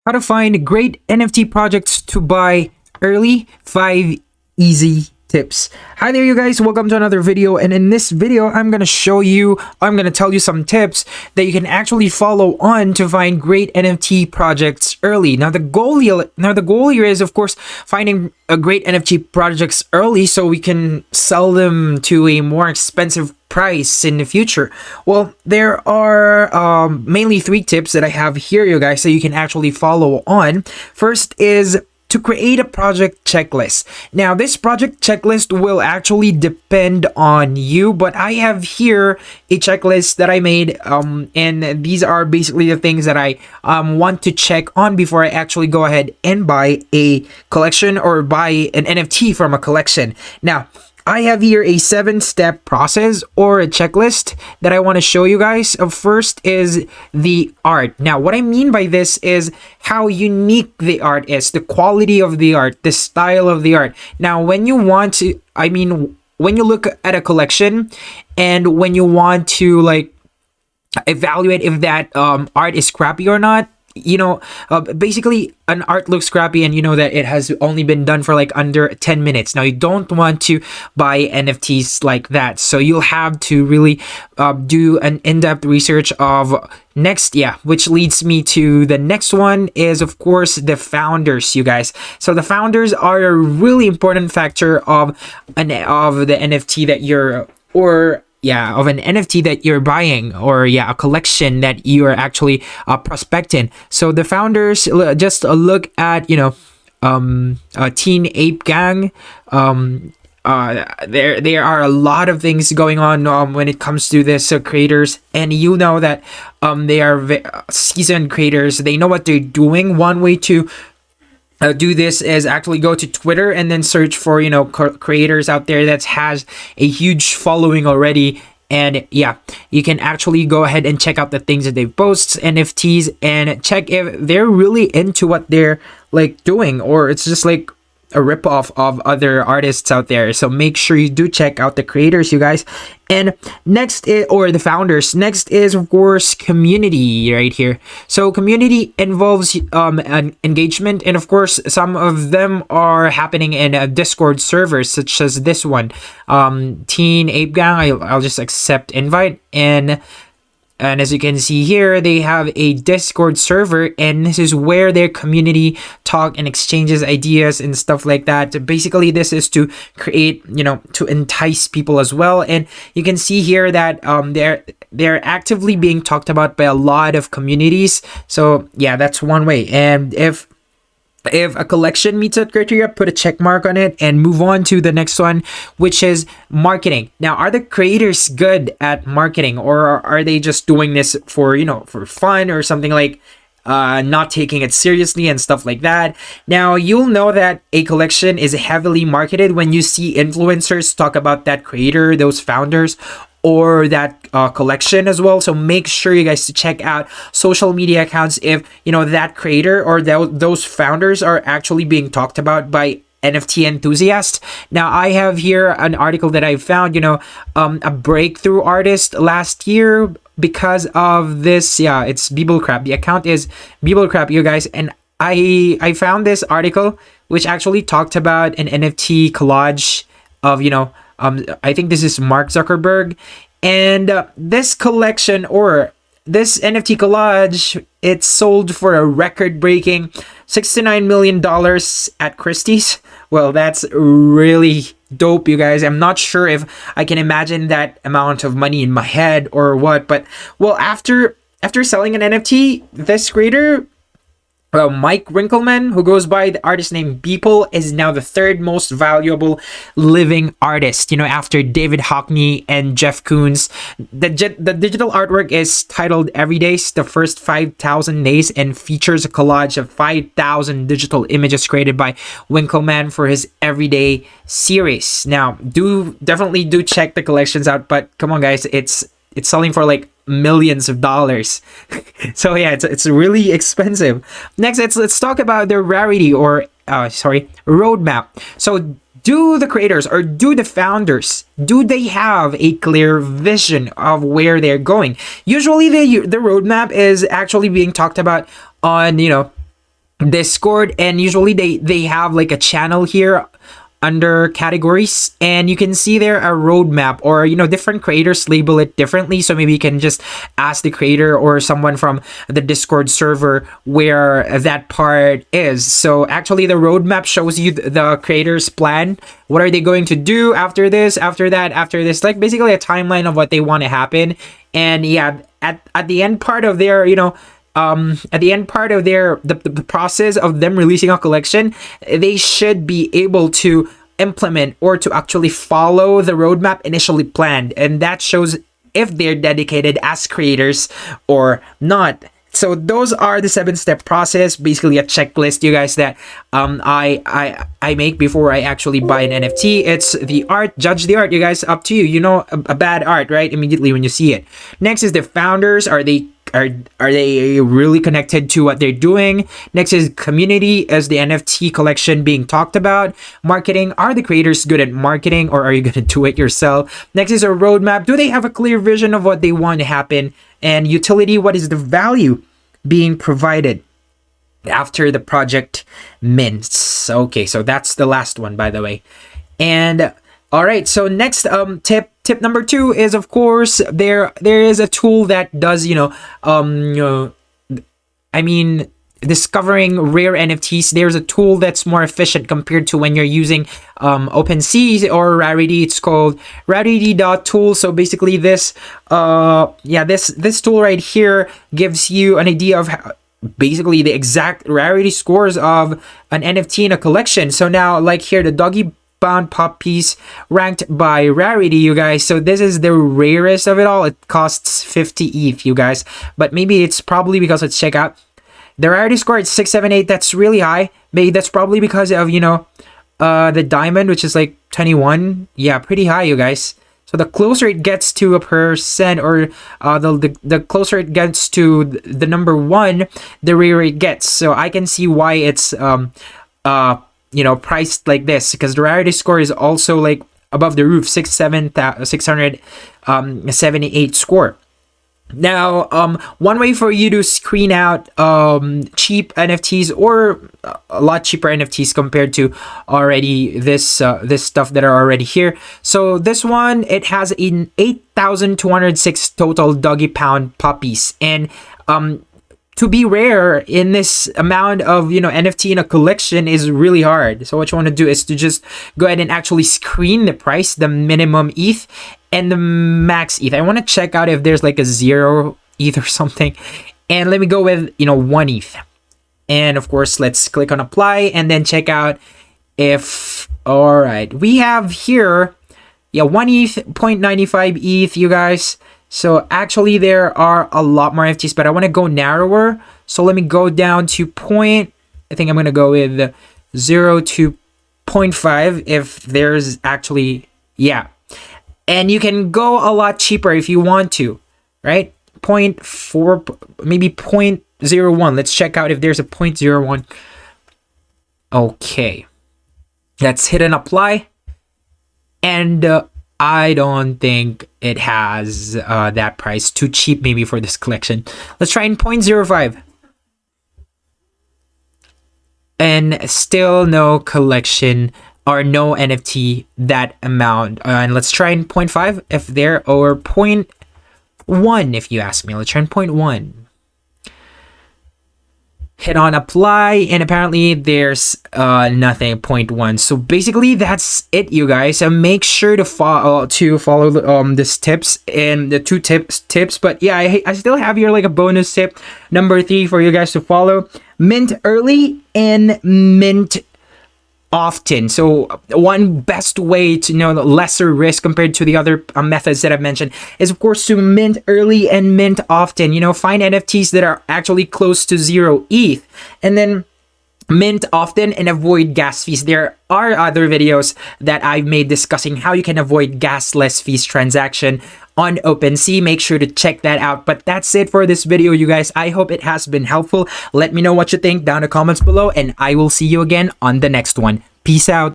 How to find great NFT projects to buy early, 5 easy tips. Hi there, you guys. Welcome to another video. And in this video, I'm going to tell you some tips that you can actually follow on to find great NFT projects early. Now, the goal here is, of course, finding a great NFT projects early so we can sell them to a more expensive price in the future. Well, there are mainly 3 tips that I have here, you guys, so you can actually follow on. First is to create a project checklist. Now, this project checklist will actually depend on you, but I have here a checklist that I made, and these are basically the things that I want to check on before I actually go ahead and buy a collection or buy an NFT from a collection. Now, I have here a 7-step process or a checklist that I want to show you guys. First is the art. Now, what I mean by this is how unique the art is, the quality of the art, the style of the art. Now, when you look at a collection and when you want to evaluate if that art is crappy or not, basically an art looks crappy and you know that it has only been done for under 10 minutes. Now, you don't want to buy NFTs like that. So you'll have to really do an in-depth research of which leads me to the next one is, of course, the founders, you guys. So the founders are a really important factor of the NFT that of an NFT that you're buying, or a collection that you are actually prospecting. So the founders, just look at Teen Ape Gang. There are a lot of things going on when it comes to this creators, and you know that they are seasoned creators. They know what they're doing. One way to do this is actually go to Twitter and then search for creators out there that has a huge following already, and you can actually go ahead and check out the things that they post, NFTs, and check if they're really into what they're doing, or it's just a ripoff of other artists out there. So make sure you do check out the creators, you guys. And next is, or the founders. Next is, of course, community right here. So community involves an engagement, and of course, some of them are happening in Discord servers, such as this one, Teen Ape Gang. I'll just accept invite, and as you can see here, they have a Discord server, and this is where their community talk and exchanges ideas and stuff like that. Basically, this is to create, to entice people as well. And you can see here that they're actively being talked about by a lot of communities. So that's one way. And if a collection meets that criteria, put a check mark on it and move on to the next one, which is marketing. Now, are the creators good at marketing, or are they just doing this for fun or something not taking it seriously and stuff like that? Now, you'll know that a collection is heavily marketed when you see influencers talk about that creator, those founders, or that collection as well. So make sure you guys to check out social media accounts if that creator or those founders are actually being talked about by NFT enthusiasts. Now, I have here an article that I found, a breakthrough artist last year because of this. It's Biblecrap. The account is Biblecrap, you guys. And I found this article which actually talked about an NFT collage of, I think this is Mark Zuckerberg, and this collection or this NFT collage, it sold for a record-breaking $69 million at Christie's. Well, that's really dope, you guys. I'm not sure if I can imagine that amount of money in my head or what, but after selling an NFT, this creator, Mike Winkleman, who goes by the artist name Beeple, is now the 3rd most valuable living artist, after David Hockney and Jeff Koons. The digital artwork is titled Every Days, the first 5,000 days, and features a collage of 5,000 digital images created by Winkleman for his Everyday series. Now, definitely do check the collections out, but come on, guys, it's selling for millions of dollars. So it's really expensive. Next, let's talk about the rarity or roadmap. So do the creators or do the founders, do they have a clear vision of where they're going? Usually the roadmap is actually being talked about on Discord, and usually they have like a channel here under categories, and you can see there a roadmap, or different creators label it differently, so maybe you can just ask the creator or someone from the Discord server where that part is. So actually the roadmap shows you the creator's plan. What are they going to do after this, after that, after this, like basically a timeline of what they want to happen. And yeah, at the end part of their at the end part of the process of them releasing a collection, they should be able to implement or to actually follow the roadmap initially planned, and that shows if they're dedicated as creators or not. So those are the 7-step process, basically a checklist, you guys, that I make before I actually buy an NFT. It's the art, judge the art, you guys, up to you. A bad art, right? Immediately when you see it. Next is the founders. Are they really connected to what they're doing? Next is community. Is the NFT collection being talked about? Marketing. Are the creators good at marketing, or are you going to do it yourself? Next is a roadmap. Do they have a clear vision of what they want to happen? And utility. What is the value being provided after the project mints? Okay, so that's the last one, by the way. And all right, so next tip number 2 is, of course, there is a tool that does discovering rare NFTs. There's a tool that's more efficient compared to when you're using OpenSea or Rarity. It's called rarity.tool. So basically this tool right here gives you an idea of basically the exact rarity scores of an NFT in a collection. So now, like here, the doggy bound puppies ranked by Rarity, you guys. So this is the rarest of it all. It costs 50 ETH, you guys, but maybe it's probably because, let's check out the rarity score at 678. That's really high. Maybe that's probably because of the diamond, which is like 21. Yeah, pretty high, you guys. So the closer it gets to a percent, or the closer it gets to the number 1, the rarer it gets. So I can see why it's priced like this, because the rarity score is also like above the roof, 678 score. Now, one way for you to screen out cheap NFTs, or a lot cheaper NFTs compared to already this stuff that are already here. So this one, it has 8,206 total doggy pound puppies, and to be rare in this amount of NFT in a collection is really hard. So what you want to do is to just go ahead and actually screen the price, the minimum ETH and the max ETH. I want to check out if there's like a 0 ETH or something, and let me go with 1 ETH. And of course, let's click on apply and then check out if, all right, we have here 1 ETH, 0.95 ETH, you guys. So actually there are a lot more NFTs, but I want to go narrower. So let me go down to I think I'm going to go with 0 to 0.5 if there's actually, yeah. And you can go a lot cheaper if you want to, right? 0.4, maybe 0.01. Let's check out if there's a 0.01. Okay. Let's hit and apply. And I don't think it has that price. Too cheap maybe for this collection. Let's try in 0.05. And still no collection or no NFT that amount. And let's try in 0.5 if there, or 0.1 if you ask me. Let's try in 0.1. Hit on apply, and apparently there's nothing, 0.1. So basically that's it, you guys. Make sure to follow this tips and the 2 tips. But yeah, I still have here like a bonus tip number 3 for you guys to follow. Mint early and mint often. So one best way to know the lesser risk compared to the other methods that I've mentioned is, of course, to mint early and mint often. Find NFTs that are actually close to 0 ETH, and then mint often and avoid gas fees. There are other videos that I've made discussing how you can avoid gasless fees transaction on OpenSea. Make sure to check that out. But that's it for this video, you guys. I hope it has been helpful. Let me know what you think down in the comments below, and I will see you again on the next one. Peace out.